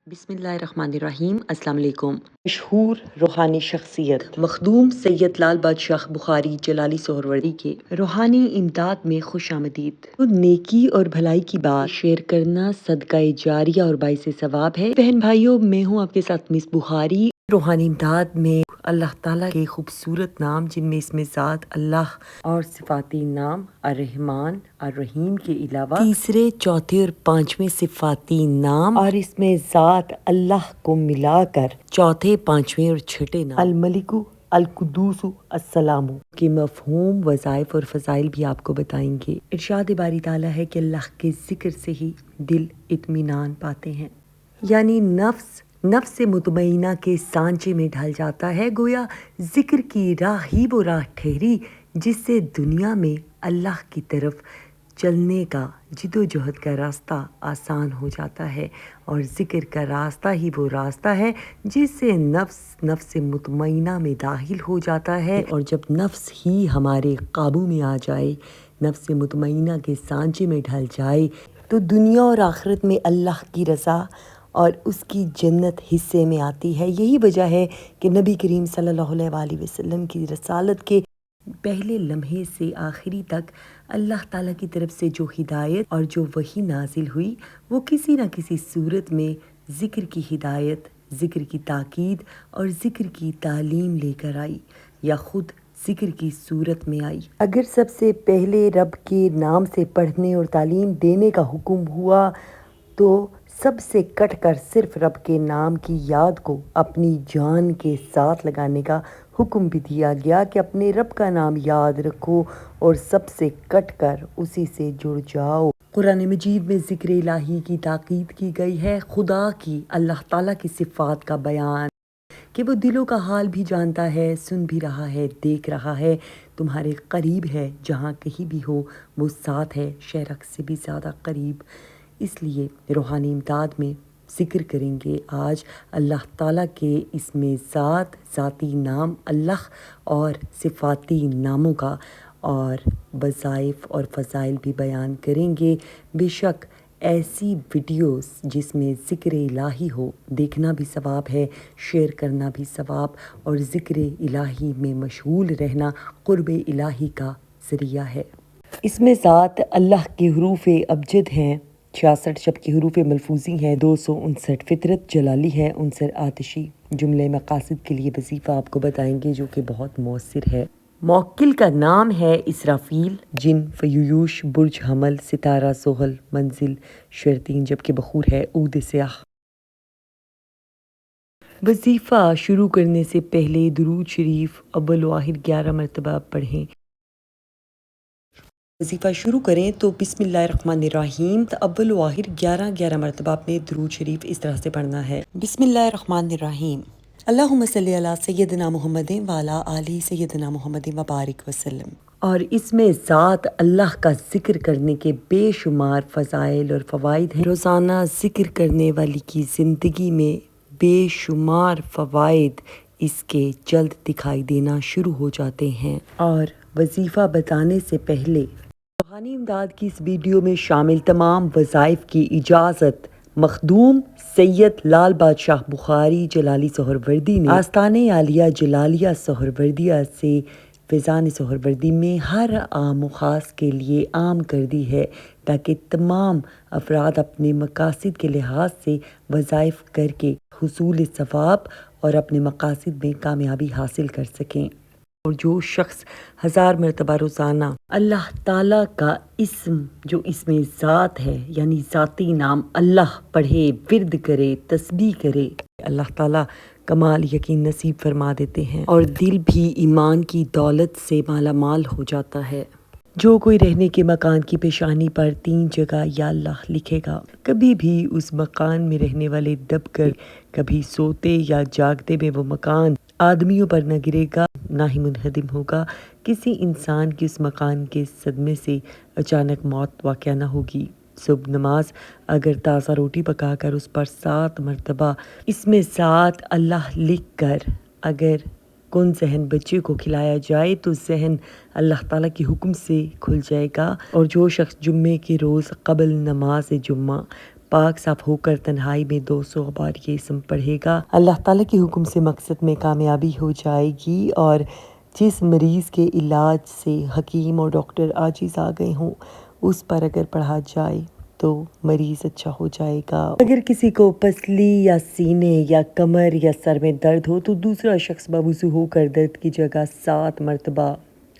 بسم اللہ الرحمن الرحیم۔ السلام علیکم۔ مشہور روحانی شخصیت مخدوم سید لال بادشاہ بخاری جلالی سہروردی کے روحانی امداد میں خوش آمدید۔ خود نیکی اور بھلائی کی بات شیئر کرنا صدقہ جاریہ اور باعث ثواب ہے۔ بہن بھائیوں، میں ہوں آپ کے ساتھ مس بخاری۔ روحانی امداد میں اللہ تعالیٰ کے خوبصورت نام، جن میں اسم ذات اللہ اور صفاتی نام الرحمن الرحیم کے علاوہ تیسرے، چوتھے اور پانچویں صفاتی نام اور اسم ذات اللہ کو ملا کر چوتھے، پانچویں اور چھٹے نام الملک، القدوس، السلام کے مفہوم، وظائف اور فضائل بھی آپ کو بتائیں گے۔ ارشاد باری تعالیٰ ہے کہ اللہ کے ذکر سے ہی دل اطمینان پاتے ہیں، یعنی نفس مطمئنہ کے سانچے میں ڈھل جاتا ہے۔ گویا ذکر کی راہ ہی وہ راہ ٹھہری جس سے دنیا میں اللہ کی طرف چلنے کا جد و جہد کا راستہ آسان ہو جاتا ہے، اور ذکر کا راستہ ہی وہ راستہ ہے جس سے نفس مطمئنہ میں داخل ہو جاتا ہے، اور جب نفس ہی ہمارے قابو میں آ جائے، نفس مطمئنہ کے سانچے میں ڈھل جائے، تو دنیا اور آخرت میں اللہ کی رضا اور اس کی جنت حصے میں آتی ہے۔ یہی وجہ ہے کہ نبی کریم صلی اللہ علیہ وآلہ وسلم کی رسالت کے پہلے لمحے سے آخری تک اللہ تعالیٰ کی طرف سے جو ہدایت اور جو وحی نازل ہوئی، وہ کسی نہ کسی صورت میں ذکر کی ہدایت، ذکر کی تاکید اور ذکر کی تعلیم لے کر آئی، یا خود ذکر کی صورت میں آئی۔ اگر سب سے پہلے رب کے نام سے پڑھنے اور تعلیم دینے کا حکم ہوا، تو سب سے کٹ کر صرف رب کے نام کی یاد کو اپنی جان کے ساتھ لگانے کا حکم بھی دیا گیا کہ اپنے رب کا نام یاد رکھو اور سب سے کٹ کر اسی سے جڑ جاؤ۔ قرآن مجید میں ذکر الہی کی تاکید کی گئی ہے، خدا کی، اللہ تعالیٰ کی صفات کا بیان، کہ وہ دلوں کا حال بھی جانتا ہے، سن بھی رہا ہے، دیکھ رہا ہے، تمہارے قریب ہے، جہاں کہیں بھی ہو وہ ساتھ ہے، شہرک سے بھی زیادہ قریب۔ اس لیے روحانی امداد میں ذکر کریں گے آج اللہ تعالیٰ کے اسم ذات، ذاتی نام اللہ اور صفاتی ناموں کا، اور وظائف اور فضائل بھی بیان کریں گے۔ بے شک ایسی ویڈیوز جس میں ذکر الہی ہو، دیکھنا بھی ثواب ہے، شیئر کرنا بھی ثواب، اور ذکر الہی میں مشغول رہنا قرب الہی کا ذریعہ ہے۔ اسم ذات اللہ کے حروف ابجد ہیں 66، جبکہ حروف ملفوظی ہیں 259۔ فطرت جلالی ہے 69 آتشی۔ جملے مقاصد کے لیے وظیفہ آپ کو بتائیں گے جو کہ بہت مؤثر ہے۔ موکل کا نام ہے اسرافیل، جن فیویوش، برج حمل، ستارہ زحل، منزل شیاطین، جبکہ بخور ہے عود سیاہ۔ وظیفہ شروع کرنے سے پہلے درود شریف اول و آخر 11 مرتبہ پڑھیں۔ وظیفہ شروع کریں تو بسم اللہ الرحمن الرحیم اول و آخر 11 مرتبہ اپنے درود شریف اس طرح سے پڑھنا ہے۔ بسم اللہ الرحمن الرحیم، اللہم صلی علی سیدنا محمد وعلی آلہ سیدنا محمد وبارک وسلم۔ اور اس میں ذات اللہ کا ذکر کرنے کے بے شمار فضائل اور فوائد ہیں۔ روزانہ ذکر کرنے والی کی زندگی میں بے شمار فوائد اس کے جلد دکھائی دینا شروع ہو جاتے ہیں۔ اور وظیفہ بتانے سے پہلے روحانی امداد کی اس ویڈیو میں شامل تمام وظائف کی اجازت مخدوم سید لال بادشاہ بخاری جلالی سہروردی نے آستانِ عالیہ جلالیہ سہروردیہ سے فیضان سہروردی میں ہر عام و خاص کے لیے عام کر دی ہے، تاکہ تمام افراد اپنے مقاصد کے لحاظ سے وظائف کر کے حصول ثواب اور اپنے مقاصد میں کامیابی حاصل کر سکیں۔ اور جو شخص 1000 مرتبہ روزانہ اللہ تعالیٰ کا اسم، جو اسم ذات ہے یعنی ذاتی نام اللہ پڑھے، ورد کرے، تسبیح کرے، اللہ تعالیٰ کمال یقین نصیب فرما دیتے ہیں، اور دل بھی ایمان کی دولت سے مالا مال ہو جاتا ہے۔ جو کوئی رہنے کے مکان کی پیشانی پر 3 جگہ یا اللہ لکھے گا، کبھی بھی اس مکان میں رہنے والے دب کر کبھی سوتے یا جاگتے میں وہ مکان آدمیوں پر نہ گرے گا، نہ ہی منہدم ہوگا۔ کسی انسان کی اس مکان کے صدمے سے اچانک موت واقع نہ ہوگی۔ صبح نماز اگر تازہ روٹی پکا کر اس پر 7 مرتبہ اسم ذات اللہ لکھ کر اگر کن ذہن بچے کو کھلایا جائے تو ذہن اللہ تعالیٰ کے حکم سے کھل جائے گا۔ اور جو شخص جمعے کے روز قبل نماز جمعہ پاک صاف ہو کر تنہائی میں 200 بار یہ اسم پڑھے گا، اللہ تعالیٰ کے حکم سے مقصد میں کامیابی ہو جائے گی، اور جس مریض کے علاج سے حکیم اور ڈاکٹر عاجز آ گئے ہوں اس پر اگر پڑھا جائے تو مریض اچھا ہو جائے گا۔ اگر کسی کو پسلی یا سینے یا کمر یا سر میں درد ہو تو دوسرا شخص باوضو ہو کر درد کی جگہ 7 مرتبہ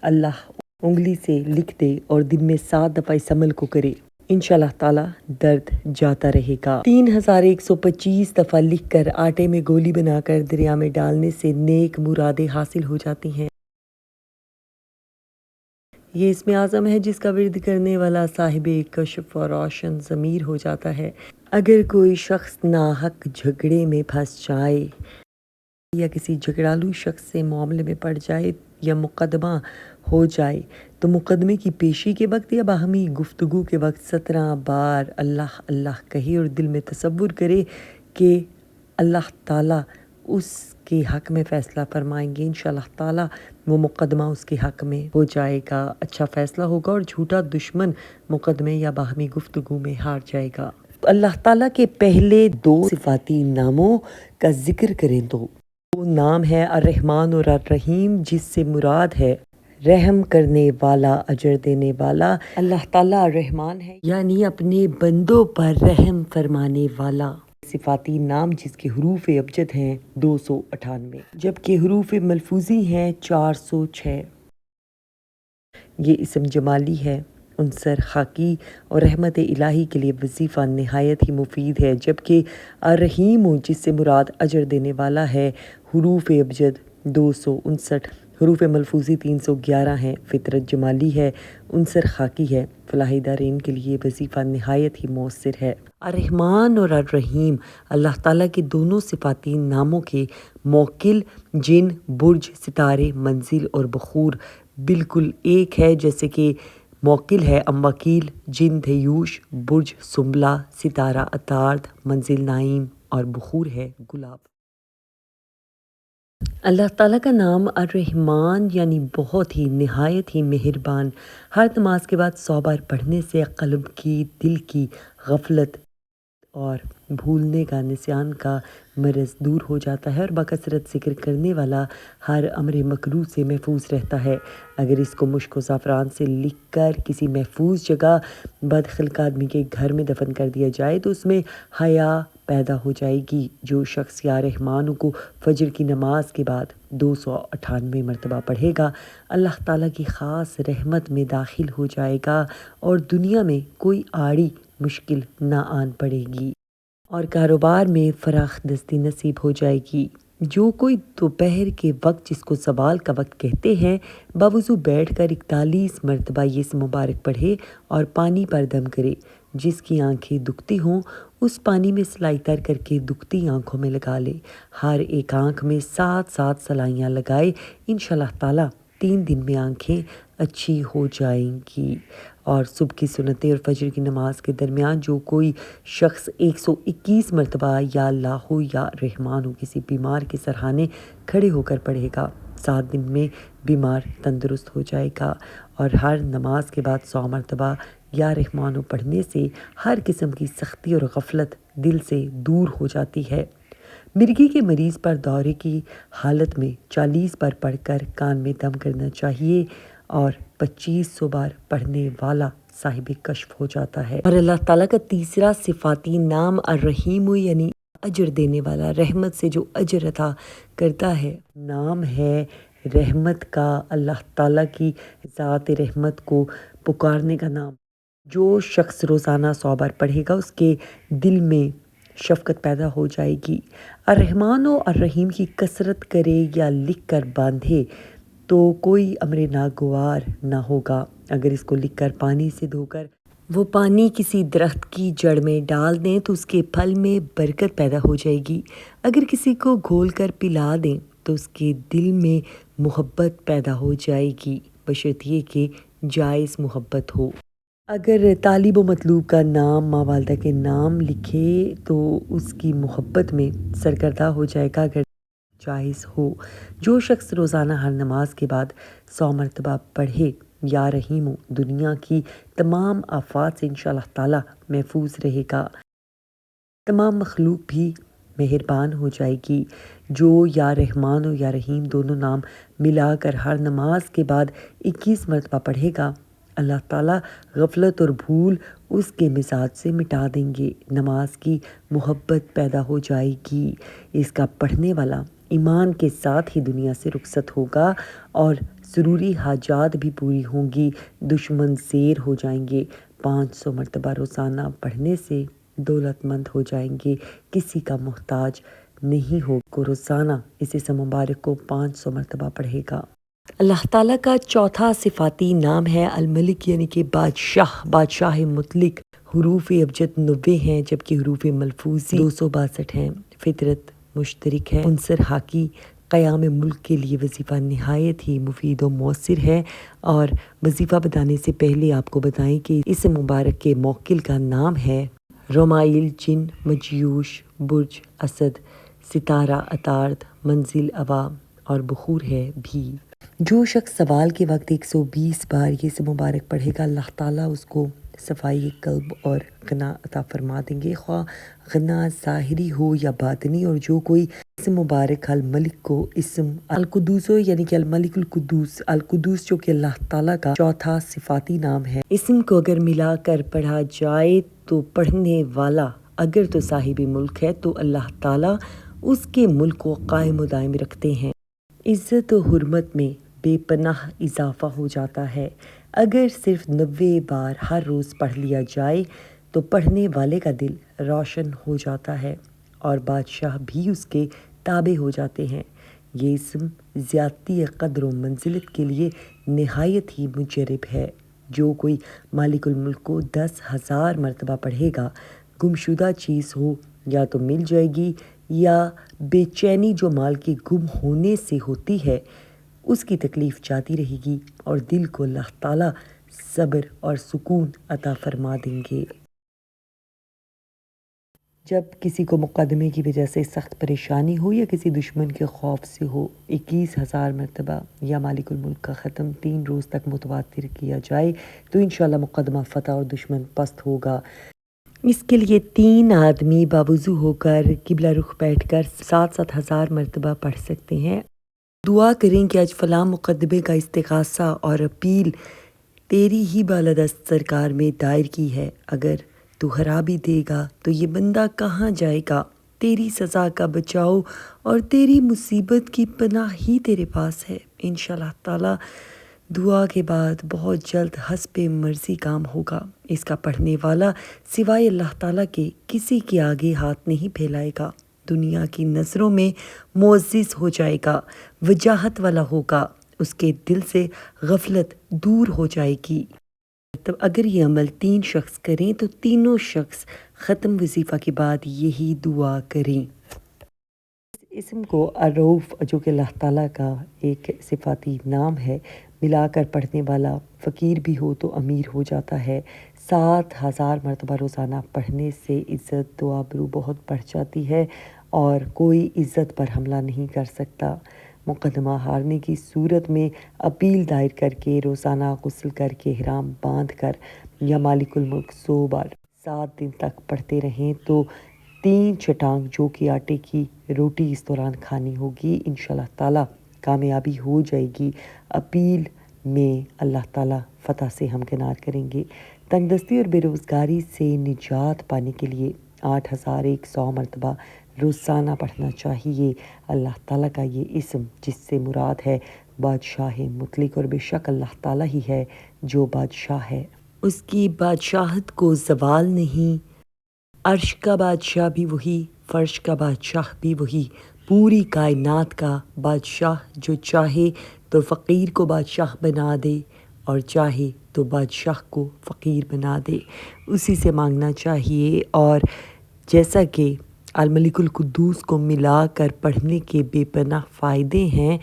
اللہ انگلی سے لکھ دے اور دن میں 7 دفعہ اس عمل کو کرے، انشاءاللہ تعالی درد جاتا رہے گا۔ 3125 دفعہ لکھ کر آٹے میں گولی بنا کر دریا میں ڈالنے سے نیک مرادیں حاصل ہو جاتی ہیں۔ یہ اسم اعظم ہے جس کا ورد کرنے والا صاحب کشف اور روشن ضمیر ہو جاتا ہے۔ اگر کوئی شخص ناحق جھگڑے میں پھنس جائے یا کسی جھگڑالو شخص سے معاملے میں پڑ جائے یا مقدمہ ہو جائے تو مقدمے کی پیشی کے وقت یا باہمی گفتگو کے وقت 17 بار اللہ اللہ کہے اور دل میں تصور کرے کہ اللہ تعالیٰ اس کے حق میں فیصلہ فرمائیں گے، انشاءاللہ تعالیٰ وہ مقدمہ اس کے حق میں ہو جائے گا، اچھا فیصلہ ہوگا اور جھوٹا دشمن مقدمے یا باہمی گفتگو میں ہار جائے گا۔ اللہ تعالیٰ کے پہلے 2 صفاتی ناموں کا ذکر کریں تو وہ نام ہے الرحمن اور الرحیم، جس سے مراد ہے رحم کرنے والا، اجر دینے والا۔ اللہ تعالیٰ الرحمن ہے یعنی اپنے بندوں پر رحم فرمانے والا۔ صفاتی نام جس کے حروف ابجد ہیں 298 جبکہ حروف ملفوظی ہیں 406۔ یہ اسم جمالی ہے، عنصر خاکی اور رحمت الہی کے لیے وظیفہ نہایت ہی مفید ہے، جبکہ الرحیم جس سے مراد اجر دینے والا ہے، حروف ابجد 259، حروف ملفوظی 311 ہیں، فطرت جمالی ہے، عنصر خاکی ہے، فلاح دارین کے لیے وظیفہ نہایت ہی مؤثر ہے۔ الرحمن اور الرحیم اللہ تعالیٰ کے دونوں صفاتی ناموں کے موکل جن، برج، ستارے، منزل اور بخور بالکل ایک ہے، جیسے کہ موکل ہے اموکیل، جن دھیوش، برج سنبلہ، ستارہ عطارد، منزل نعیم اور بخور ہے گلاب۔ اللہ تعالیٰ کا نام الرحمن یعنی بہت ہی نہایت ہی مہربان، ہر نماز کے بعد 100 بار پڑھنے سے قلب کی، دل کی غفلت اور بھولنے کا، نسیان کا مرض دور ہو جاتا ہے اور بکثرت ذکر کرنے والا ہر امر مکروہ سے محفوظ رہتا ہے۔ اگر اس کو مشک و زعفران سے لکھ کر کسی محفوظ جگہ بدخلق آدمی کے گھر میں دفن کر دیا جائے تو اس میں حیا پیدا ہو جائے گی۔ جو شخص یا رحمانوں کو فجر کی نماز کے بعد 298 مرتبہ پڑھے گا، اللہ تعالیٰ کی خاص رحمت میں داخل ہو جائے گا اور دنیا میں کوئی آڑی مشکل نہ آن پڑے گی اور کاروبار میں فراخ دستی نصیب ہو جائے گی۔ جو کوئی دوپہر کے وقت، جس کو زوال کا وقت کہتے ہیں، باوضو بیٹھ کر 41 مرتبہ یہ اسم مبارک پڑھے اور پانی پر دم کرے، جس کی آنکھیں دکھتی ہوں اس پانی میں سلائی تر کر کے دکھتی آنکھوں میں لگا لے، ہر ایک آنکھ میں 7 سلائیاں لگائے، انشاءاللہ تعالیٰ 3 دن میں آنکھیں اچھی ہو جائیں گی۔ اور صبح کی سنتیں اور فجر کی نماز کے درمیان جو کوئی شخص 121 مرتبہ یا اللہ یا رحمان کسی بیمار کے سرہانے کھڑے ہو کر پڑھے گا، 7 دن میں بیمار تندرست ہو جائے گا۔ اور ہر نماز کے بعد 100 مرتبہ یا رحمان پڑھنے سے ہر قسم کی سختی اور غفلت دل سے دور ہو جاتی ہے۔ مرگی کے مریض پر دورے کی حالت میں 40 بار پڑھ کر کان میں دم کرنا چاہیے اور 2500 بار پڑھنے والا صاحب کشف ہو جاتا ہے۔ اور اللہ تعالیٰ کا تیسرا صفاتی نام الرحیم یعنی اجر دینے والا، رحمت سے جو اجر عطا کرتا ہے، نام ہے رحمت کا، اللہ تعالیٰ کی ذات رحمت کو پکارنے کا نام۔ جو شخص روزانہ 100 بار پڑھے گا اس کے دل میں شفقت پیدا ہو جائے گی۔ الرحمن و الرحیم کی کثرت کرے یا لکھ کر باندھے تو کوئی امر ناگوار نہ ہوگا۔ اگر اس کو لکھ کر پانی سے دھو کر وہ پانی کسی درخت کی جڑ میں ڈال دیں تو اس کے پھل میں برکت پیدا ہو جائے گی۔ اگر کسی کو گھول کر پلا دیں تو اس کے دل میں محبت پیدا ہو جائے گی، بشرط یہ کہ جائز محبت ہو۔ اگر طالب و مطلوب کا نام ماں والدہ کے نام لکھے تو اس کی محبت میں سرگردہ ہو جائے گا اگر جائز ہو۔ جو شخص روزانہ ہر نماز کے بعد 100 مرتبہ پڑھے یا رحیم دنیا کی تمام آفات سے انشاءاللہ تعالیٰ محفوظ رہے گا۔ تمام مخلوق بھی مہربان ہو جائے گی جو یا رحمان و یا رحیم دونوں نام ملا کر ہر نماز کے بعد 21 مرتبہ پڑھے گا۔ اللہ تعالیٰ غفلت اور بھول اس کے مزاج سے مٹا دیں گے، نماز کی محبت پیدا ہو جائے گی۔ اس کا پڑھنے والا ایمان کے ساتھ ہی دنیا سے رخصت ہوگا اور ضروری حاجات بھی پوری ہوں گی، دشمن زیر ہو جائیں گے۔ 500 مرتبہ روزانہ پڑھنے سے دولت مند ہو جائیں گے، کسی کا محتاج نہیں ہوگا۔ روزانہ اس اسم مبارک کو 500 مرتبہ پڑھے گا۔ اللہ تعالیٰ کا چوتھا صفاتی نام ہے الملک، یعنی کہ بادشاہ مطلق۔ حروف ابجد 90 ہیں جبکہ حروف ملفوظی 262 ہیں۔ فطرت مشترک ہے، عنصر حاکی، قیام ملک کے لیے وظیفہ نہایت ہی مفید و مؤثر ہے۔ اور وظیفہ بتانے سے پہلے آپ کو بتائیں کہ اس مبارک کے موکل کا نام ہے رومائل، جن، مجیوش، برج، اسد، ستارہ، عطارد، منزل، عوا اور بخور ہے بھی۔ جو شخص سوال کے وقت 120 بار یہ اسم مبارک پڑھے گا، اللہ تعالیٰ اس کو صفائی قلب اور غنا عطا فرما دیں گے، خواہ غنا ظاہری ہو یا باطنی۔ اور جو کوئی اسم مبارک الملک کو اسم القدوس ہو، یعنی کہ الملک القدوس جو کہ اللہ تعالیٰ کا چوتھا صفاتی نام ہے، اسم کو اگر ملا کر پڑھا جائے تو پڑھنے والا اگر تو صاحب ملک ہے تو اللہ تعالیٰ اس کے ملک کو قائم و دائم رکھتے ہیں، عزت و حرمت میں بے پناہ اضافہ ہو جاتا ہے۔ اگر صرف 90 بار ہر روز پڑھ لیا جائے تو پڑھنے والے کا دل روشن ہو جاتا ہے اور بادشاہ بھی اس کے تابع ہو جاتے ہیں۔ یہ اسم زیادتی قدر و منزلت کے لیے نہایت ہی مجرب ہے۔ جو کوئی مالک الملک کو 10,000 مرتبہ پڑھے گا، گمشدہ چیز ہو یا تو مل جائے گی، یا بے چینی جو مال کے گم ہونے سے ہوتی ہے اس کی تکلیف جاتی رہے گی، اور دل کو اللہ تعالیٰ صبر اور سکون عطا فرما دیں گے۔ جب کسی کو مقدمے کی وجہ سے سخت پریشانی ہو یا کسی دشمن کے خوف سے ہو، 21,000 مرتبہ یا مالک الملک کا ختم 3 روز تک متواتر کیا جائے تو انشاءاللہ مقدمہ فتح اور دشمن پست ہوگا۔ اس کے لیے 3 آدمی باوضو ہو کر قبلہ رخ بیٹھ کر 7,000 مرتبہ پڑھ سکتے ہیں۔ دعا کریں کہ آج فلاں مقدمے کا استغاثہ اور اپیل تیری ہی بالادست سرکار میں دائر کی ہے، اگر تو ہرا بھی دے گا تو یہ بندہ کہاں جائے گا، تیری سزا کا بچاؤ اور تیری مصیبت کی پناہ ہی تیرے پاس ہے۔ انشاءاللہ تعالی دعا کے بعد بہت جلد حسب مرضی کام ہوگا۔ اس کا پڑھنے والا سوائے اللہ تعالیٰ کے کسی کے آگے ہاتھ نہیں پھیلائے گا، دنیا کی نظروں میں معزز ہو جائے گا، وجاہت والا ہوگا، اس کے دل سے غفلت دور ہو جائے گی۔ تب اگر یہ عمل 3 شخص کریں تو تینوں شخص ختم وظیفہ کے بعد یہی دعا کریں۔ اسم کو الرؤوف جو کہ اللہ تعالیٰ کا ایک صفاتی نام ہے، ملا کر پڑھنے والا فقیر بھی ہو تو امیر ہو جاتا ہے۔ 7,000 مرتبہ روزانہ پڑھنے سے عزت و آبرو بہت بڑھ جاتی ہے اور کوئی عزت پر حملہ نہیں کر سکتا۔ مقدمہ ہارنے کی صورت میں اپیل دائر کر کے روزانہ غسل کر کے احرام باندھ کر یا مالک الملک 100 بار 7 دن تک پڑھتے رہیں تو 3 چٹانگ جو کہ آٹے کی روٹی اس دوران کھانی ہوگی، انشاءاللہ تعالیٰ کامیابی ہو جائے گی۔ اپیل میں اللہ تعالیٰ فتح سے ہمکنار کریں گے۔ تنگ دستی اور بے روزگاری سے نجات پانے کے لیے 8,100 مرتبہ روزانہ پڑھنا چاہیے۔ اللہ تعالیٰ کا یہ اسم جس سے مراد ہے بادشاہ مطلق، اور بے شک اللہ تعالیٰ ہی ہے جو بادشاہ ہے، اس کی بادشاہت کو زوال نہیں۔ عرش کا بادشاہ بھی وہی، فرش کا بادشاہ بھی وہی، پوری کائنات کا بادشاہ جو چاہے تو فقیر کو بادشاہ بنا دے اور چاہے تو بادشاہ کو فقیر بنا دے، اسی سے مانگنا چاہیے۔ اور جیسا کہ الملک القدوس کو ملا کر پڑھنے کے بے پناہ فائدے ہیں،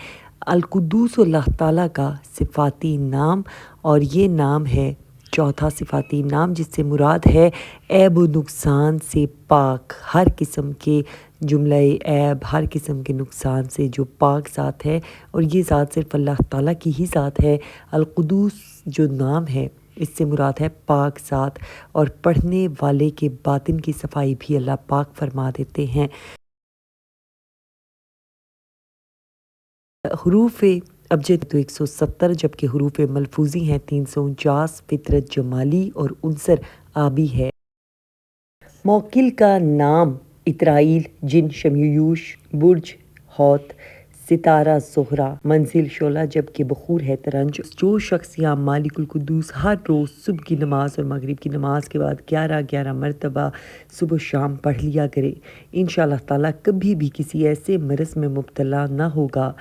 القدوس اللہ تعالیٰ کا صفاتی نام، اور یہ نام ہے چوتھا صفاتی نام جس سے مراد ہے عیب و نقصان سے پاک، ہر قسم کے جملہ عیب، ہر قسم کے نقصان سے جو پاک ذات ہے، اور یہ ذات صرف اللہ تعالیٰ کی ہی ذات ہے۔ القدوس جو نام ہے اس سے مراد ہے پاک ذات، اور پڑھنے والے کے باطن کی صفائی بھی اللہ پاک فرما دیتے ہیں۔ حروف ابجد تو 170 جبکہ حروف ملفوظی ہیں 349، فطرت جمالی اور عنصر آبی ہے۔ موکل کا نام اسرائیل، جن شمیوش، برج حوت، ستارہ زہرہ، منزل شعلہ جبکہ بخور ہے ترنج۔ جو شخص یا مالک القدوس ہر روز صبح کی نماز اور مغرب کی نماز کے بعد 11 مرتبہ صبح و شام پڑھ لیا کرے، انشاءاللہ تعالیٰ کبھی بھی کسی ایسے مرض میں مبتلا نہ ہوگا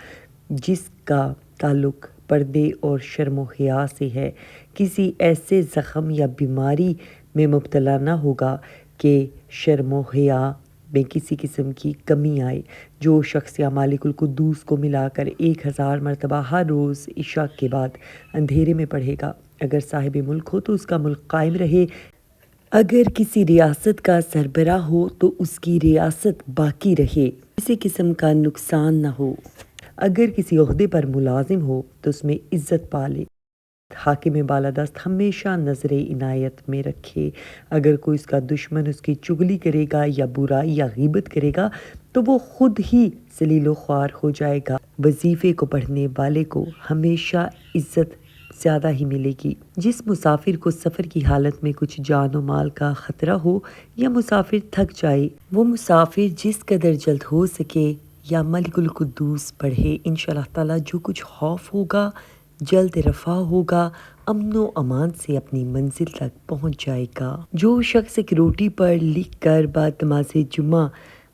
جس کا تعلق پردے اور شرم و حیا سے ہے، کسی ایسے زخم یا بیماری میں مبتلا نہ ہوگا کہ شرم و حیا میں کسی قسم کی کمی آئے۔ جو شخص یا مالک القدوس کو ملا کر 1000 مرتبہ ہر روز عشاء کے بعد اندھیرے میں پڑھے گا، اگر صاحب ملک ہو تو اس کا ملک قائم رہے، اگر کسی ریاست کا سربراہ ہو تو اس کی ریاست باقی رہے، کسی قسم کا نقصان نہ ہو، اگر کسی عہدے پر ملازم ہو تو اس میں عزت پالے، حاکم بالادست ہمیشہ نظر عنایت میں رکھے، اگر کوئی اس کا دشمن اس کی چغلی کرے گا یا برائی یا غیبت کرے گا تو وہ خود ہی ذلیل و خوار ہو جائے گا۔ وظیفے کو پڑھنے والے کو ہمیشہ عزت زیادہ ہی ملے گی۔ جس مسافر کو سفر کی حالت میں کچھ جان و مال کا خطرہ ہو یا مسافر تھک جائے، وہ مسافر جس قدر جلد ہو سکے یا ملک القدوس پڑھے، انشاءاللہ تعالیٰ جو کچھ خوف ہوگا جلد رفع ہوگا، امن و امان سے اپنی منزل تک پہنچ جائے گا۔ جو شخص ایک روٹی پر لکھ کر بعد نماز جمعہ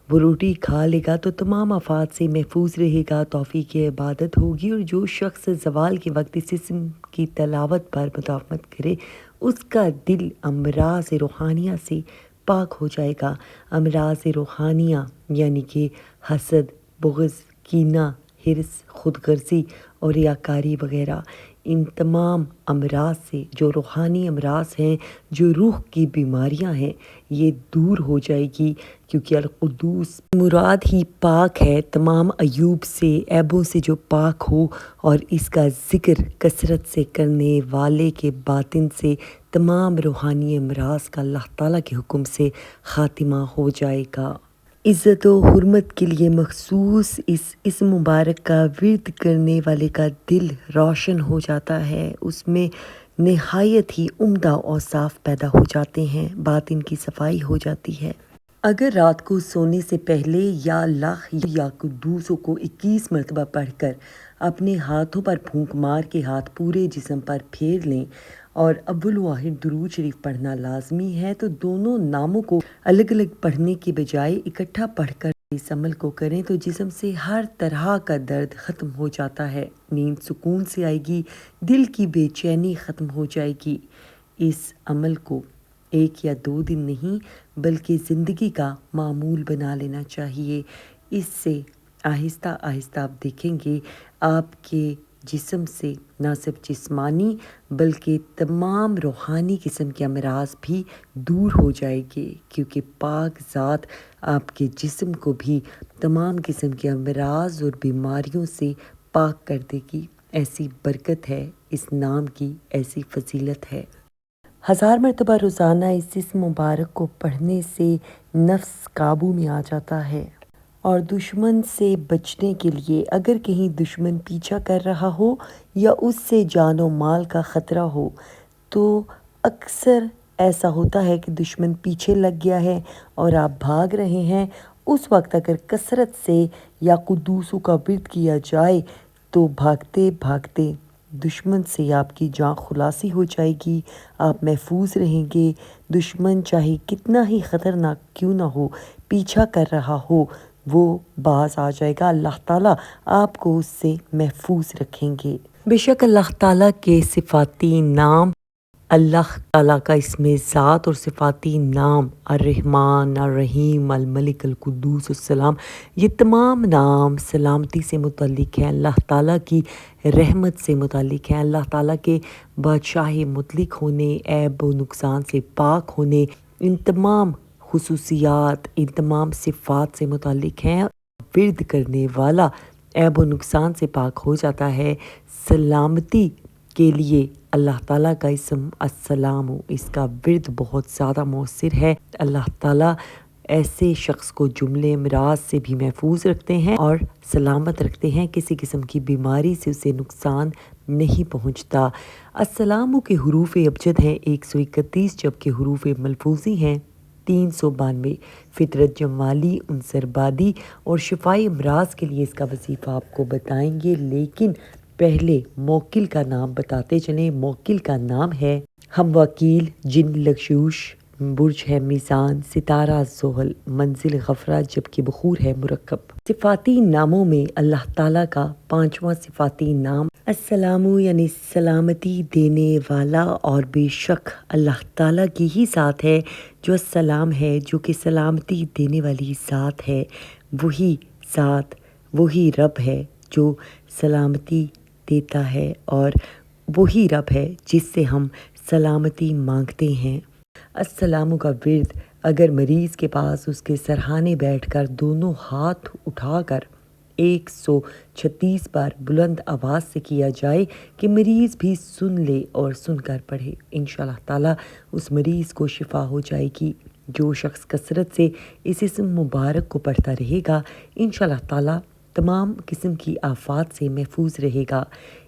وہ روٹی کھا لے گا تو تمام آفات سے محفوظ رہے گا، توفیق عبادت ہوگی، اور جو شخص زوال کے وقت اس اسم کی تلاوت پر مداومت کرے اس کا دل امراض روحانیہ سے پاک ہو جائے گا۔ امراض روحانیہ یعنی کہ حسد، بغض، کینہ، حرص، خود غرضی اور ریاکاری وغیرہ، ان تمام امراض سے، جو روحانی امراض ہیں، جو روح کی بیماریاں ہیں، یہ دور ہو جائے گی، کیونکہ القدوس مراد ہی پاک ہے، تمام عیوب سے، عیبوں سے جو پاک ہو، اور اس کا ذکر کثرت سے کرنے والے کے باطن سے تمام روحانی امراض کا اللہ تعالیٰ کے حکم سے خاتمہ ہو جائے گا۔ عزت و حرمت کے لیے مخصوص اس اسم مبارک کا ورد کرنے والے کا دل روشن ہو جاتا ہے، اس میں نہایت ہی عمدہ اوصاف پیدا ہو جاتے ہیں، باطن کی صفائی ہو جاتی ہے۔ اگر رات کو سونے سے پہلے یا اللہ یا قدوسوں کو 21 مرتبہ پڑھ کر اپنے ہاتھوں پر پھونک مار کے ہاتھ پورے جسم پر پھیر لیں اور اول واحد درود شریف پڑھنا لازمی ہے، تو دونوں ناموں کو الگ الگ پڑھنے کے بجائے اکٹھا پڑھ کر اس عمل کو کریں تو جسم سے ہر طرح کا درد ختم ہو جاتا ہے، نیند سکون سے آئے گی، دل کی بے چینی ختم ہو جائے گی۔ اس عمل کو 1 یا 2 دن نہیں بلکہ زندگی کا معمول بنا لینا چاہیے۔ اس سے آہستہ آہستہ آپ دیکھیں گے آپ کے جسم سے نہ صرف جسمانی بلکہ تمام روحانی قسم کے امراض بھی دور ہو جائے گے، کیونکہ پاک ذات آپ کے جسم کو بھی تمام قسم کے امراض اور بیماریوں سے پاک کر دے گی۔ ایسی برکت ہے اس نام کی، ایسی فضیلت ہے۔ 1000 مرتبہ روزانہ اس اسم مبارک کو پڑھنے سے نفس قابو میں آ جاتا ہے، اور دشمن سے بچنے کے لیے اگر کہیں دشمن پیچھا کر رہا ہو یا اس سے جان و مال کا خطرہ ہو، تو اکثر ایسا ہوتا ہے کہ دشمن پیچھے لگ گیا ہے اور آپ بھاگ رہے ہیں، اس وقت اگر کثرت سے یا قدوسوں کا ورد کیا جائے تو بھاگتے بھاگتے دشمن سے آپ کی جان خلاصی ہو جائے گی، آپ محفوظ رہیں گے۔ دشمن چاہے کتنا ہی خطرناک کیوں نہ ہو، پیچھا کر رہا ہو، وہ باز آ جائے گا، اللہ تعالیٰ آپ کو اس سے محفوظ رکھیں گے۔ بے شک اللہ تعالیٰ کے صفاتی نام، اللہ تعالیٰ کا اسم ذات اور صفاتی نام الرحمن، الرحیم، الملک، القدوس، السلام، یہ تمام نام سلامتی سے متعلق ہیں، اللہ تعالیٰ کی رحمت سے متعلق ہیں، اللہ تعالیٰ کے بادشاہ مطلق ہونے، عیب و نقصان سے پاک ہونے، ان تمام خصوصیات، ان تمام صفات سے متعلق ہیں۔ ورد کرنے والا عیب و نقصان سے پاک ہو جاتا ہے، سلامتی کے لیے اللہ تعالیٰ کا اسم السلام، اس کا ورد بہت زیادہ مؤثر ہے۔ اللہ تعالیٰ ایسے شخص کو جملے امراض سے بھی محفوظ رکھتے ہیں اور سلامت رکھتے ہیں، کسی قسم کی بیماری سے اسے نقصان نہیں پہنچتا۔ السلام کے حروف ابجد ہیں 131، جبکہ حروف ملفوظی ہیں 392۔ فطرت جمالی، عنصر بادی اور شفائی امراض کے لیے اس کا وظیفہ آپ کو بتائیں گے، لیکن پہلے موکل کا نام بتاتے چلیں۔ موکل کا نام ہے ہم وکیل، جن لغشوش، برج ہے میزان، ستارہ زحل، منزل غفرہ، جبکہ بخور ہے مرکب۔ صفاتی ناموں میں اللہ تعالیٰ کا 5واں صفاتی نام السلام یعنی سلامتی دینے والا، اور بے شک اللہ تعالیٰ کی ہی ذات ہے جو السلام ہے، جو کہ سلامتی دینے والی ذات ہے۔ وہی ذات، وہی رب ہے جو سلامتی دیتا ہے، اور وہی رب ہے جس سے ہم سلامتی مانگتے ہیں۔ السلام کا ورد اگر مریض کے پاس اس کے سرہانے بیٹھ کر دونوں ہاتھ اٹھا کر 136 بار بلند آواز سے کیا جائے کہ مریض بھی سن لے اور سن کر پڑھے، انشاءاللہ تعالیٰ اس مریض کو شفا ہو جائے گی۔ جو شخص کثرت سے اس اسم مبارک کو پڑھتا رہے گا، انشاءاللہ تعالیٰ تمام قسم کی آفات سے محفوظ رہے گا۔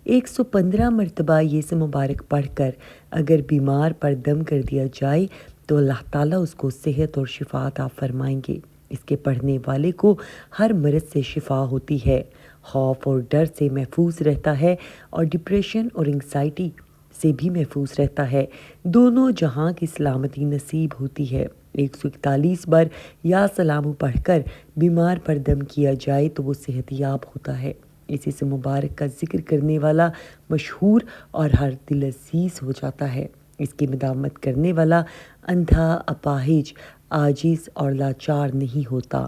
115 مرتبہ یہ اسم مبارک پڑھ کر اگر بیمار پر دم کر دیا جائے تو اللہ تعالیٰ اس کو صحت اور شفا عطا فرمائیں گے۔ اس کے پڑھنے والے کو ہر مرض سے شفا ہوتی ہے، خوف اور ڈر سے محفوظ رہتا ہے، اور ڈپریشن اور انگزائٹی سے بھی محفوظ رہتا ہے۔ دونوں جہاں کی سلامتی نصیب ہوتی ہے۔ 141 بار یا سلام پڑھ کر بیمار پر دم کیا جائے تو وہ صحت یاب ہوتا ہے۔ اس اسم مبارک کا ذکر کرنے والا مشہور اور ہر دل عزیز ہو جاتا ہے۔ اس کی مداومت کرنے والا اندھا، اپاہج، عاجز اور لاچار نہیں ہوتا۔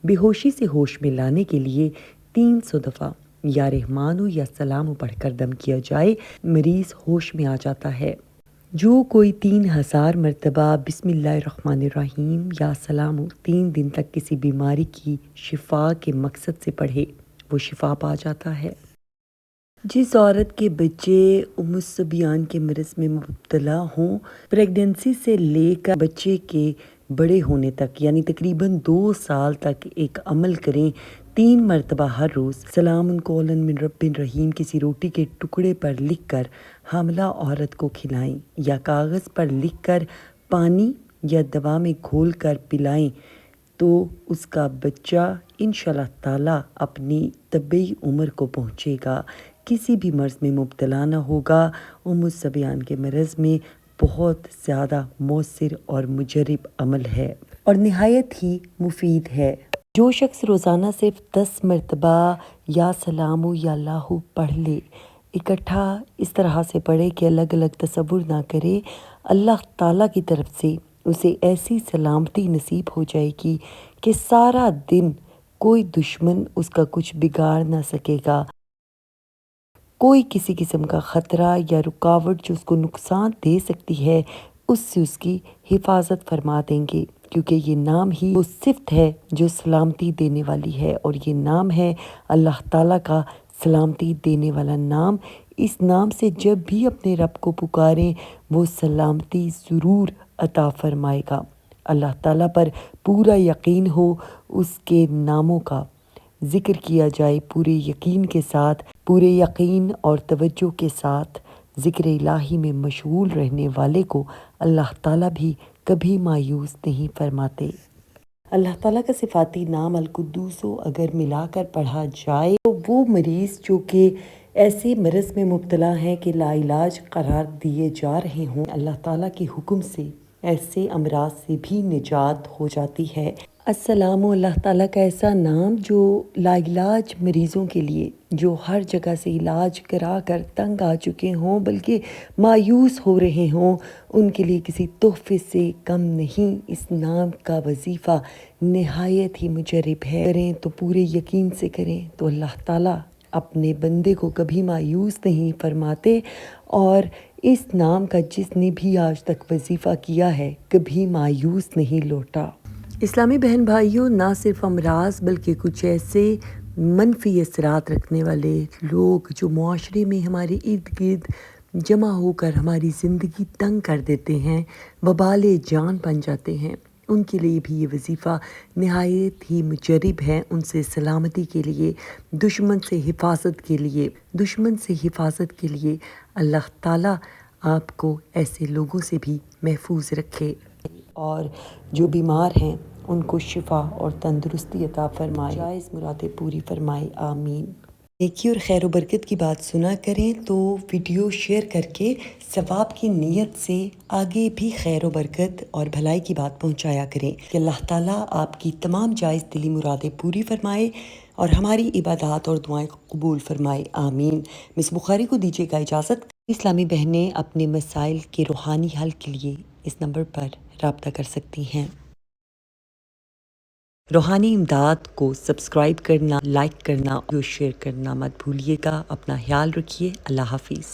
بے ہوشی سے ہوش میں لانے کے لیے 300 دفعہ یا رحمانو یا سلام پڑھ کر دم کیا جائے، مریض ہوش میں آ جاتا ہے۔ جو کوئی 3000 مرتبہ بسم اللہ الرحمن الرحیم یا سلام 3 دن تک کسی بیماری کی شفا کے مقصد سے پڑھے، وہ شفا پا جاتا ہے۔ جس عورت کے بچے الصبیان کے مرض میں مبتلا ہوں، پریگننسی سے لے کر بچے کے بڑے ہونے تک یعنی تقریباً 2 سال تک ایک عمل کریں، 3 مرتبہ ہر روز سلام قولاً من رب رحیم کسی روٹی کے ٹکڑے پر لکھ کر حاملہ عورت کو کھلائیں، یا کاغذ پر لکھ کر پانی یا دوا میں گھول کر پلائیں، تو اس کا بچہ انشاءاللہ تعالیٰ اپنی طبعی عمر کو پہنچے گا، کسی بھی مرض میں مبتلا نہ ہوگا۔ الصبیان کے مرض میں بہت زیادہ مؤثر اور مجرب عمل ہے اور نہایت ہی مفید ہے۔ جو شخص روزانہ صرف 10 مرتبہ یا سلام یا اللہ پڑھ لے، اکٹھا اس طرح سے پڑھے کہ الگ الگ تصور نہ کرے، اللہ تعالیٰ کی طرف سے اسے ایسی سلامتی نصیب ہو جائے گی کہ سارا دن کوئی دشمن اس کا کچھ بگاڑ نہ سکے گا، کوئی کسی قسم کا خطرہ یا رکاوٹ جو اس کو نقصان دے سکتی ہے، اس سے اس کی حفاظت فرما دیں گے، کیونکہ یہ نام ہی وہ صفت ہے جو سلامتی دینے والی ہے، اور یہ نام ہے اللہ تعالیٰ کا سلامتی دینے والا نام۔ اس نام سے جب بھی اپنے رب کو پکاریں، وہ سلامتی ضرور عطا فرمائے گا۔ اللہ تعالیٰ پر پورا یقین ہو، اس کے ناموں کا ذکر کیا جائے پورے یقین کے ساتھ، پورے یقین اور توجہ کے ساتھ ذکر الہی میں مشغول رہنے والے کو اللہ تعالیٰ بھی کبھی مایوس نہیں فرماتے۔ اللہ تعالیٰ کا صفاتی نام القدوس اگر ملا کر پڑھا جائے تو وہ مریض جو کہ ایسے مرض میں مبتلا ہیں کہ لا علاج قرار دیے جا رہے ہوں، اللہ تعالیٰ کے حکم سے ایسے امراض سے بھی نجات ہو جاتی ہے۔ السلام اللہ تعالیٰ کا ایسا نام جو لا علاج مریضوں کے لیے، جو ہر جگہ سے علاج کرا کر تنگ آ چکے ہوں بلکہ مایوس ہو رہے ہوں، ان کے لیے کسی تحفے سے کم نہیں۔ اس نام کا وظیفہ نہایت ہی مجرب ہے، کریں تو پورے یقین سے کریں تو اللہ تعالیٰ اپنے بندے کو کبھی مایوس نہیں فرماتے، اور اس نام کا جس نے بھی آج تک وظیفہ کیا ہے کبھی مایوس نہیں لوٹا۔ اسلامی بہن بھائیوں، نہ صرف امراض بلکہ کچھ ایسے منفی اثرات رکھنے والے لوگ جو معاشرے میں ہمارے ارد گرد جمع ہو کر ہماری زندگی تنگ کر دیتے ہیں، وبال جان بن جاتے ہیں، ان کے لیے بھی یہ وظیفہ نہایت ہی مجرب ہے۔ ان سے سلامتی کے لیے، دشمن سے حفاظت کے لیے اللہ تعالیٰ آپ کو ایسے لوگوں سے بھی محفوظ رکھے، اور جو بیمار ہیں ان کو شفا اور تندرستی عطا فرمائے، جائز مرادیں پوری فرمائے، آمین۔ نیکی اور خیر و برکت کی بات سنا کریں تو ویڈیو شیئر کر کے ثواب کی نیت سے آگے بھی خیر و برکت اور بھلائی کی بات پہنچایا کریں کہ اللہ تعالیٰ آپ کی تمام جائز دلی مرادیں پوری فرمائے اور ہماری عبادات اور دعائیں قبول فرمائے، آمین۔ مس بخاری کو دیجیے گا اجازت۔ اسلامی بہنیں اپنے مسائل کے روحانی حل کے لیے اس نمبر پر رابطہ کر سکتی ہیں۔ روحانی امداد کو سبسکرائب کرنا، لائک کرنا اور شیئر کرنا مت بھولیے گا۔ اپنا خیال رکھیے، اللہ حافظ۔